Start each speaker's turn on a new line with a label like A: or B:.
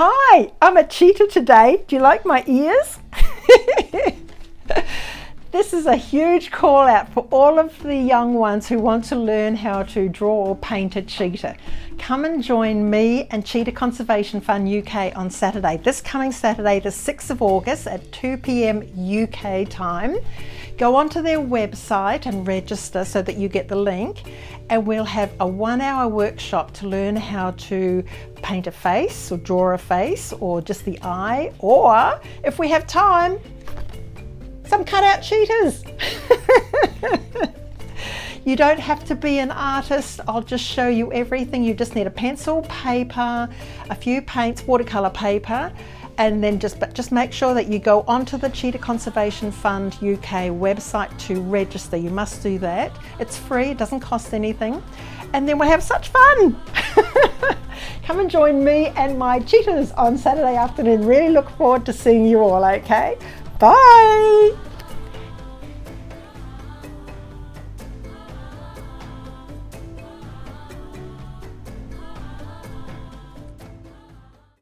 A: Hi, I'm a cheetah today. Do you like my ears? This is a huge call out for all of the young ones who want to learn how to draw or paint a cheetah. Come and join me and Cheetah Conservation Fund UK on Saturday. This coming Saturday, the 6th of August at 2 p.m. UK time. Go onto their website and register so that you get the link, and we'll have a 1-hour workshop to learn how to paint a face or draw a face or just the eye, or if we have time, some cutout cheetahs. You don't have to be an artist. I'll just show you everything. You just need a pencil, paper, a few paints, watercolor paper, and then just make sure that you go onto the Cheetah Conservation Fund UK website to register. You must do that. It's free, it doesn't cost anything. And then we'll have such fun. Come and join me and my cheetahs on Saturday afternoon. Really look forward to seeing you all, okay? Bye.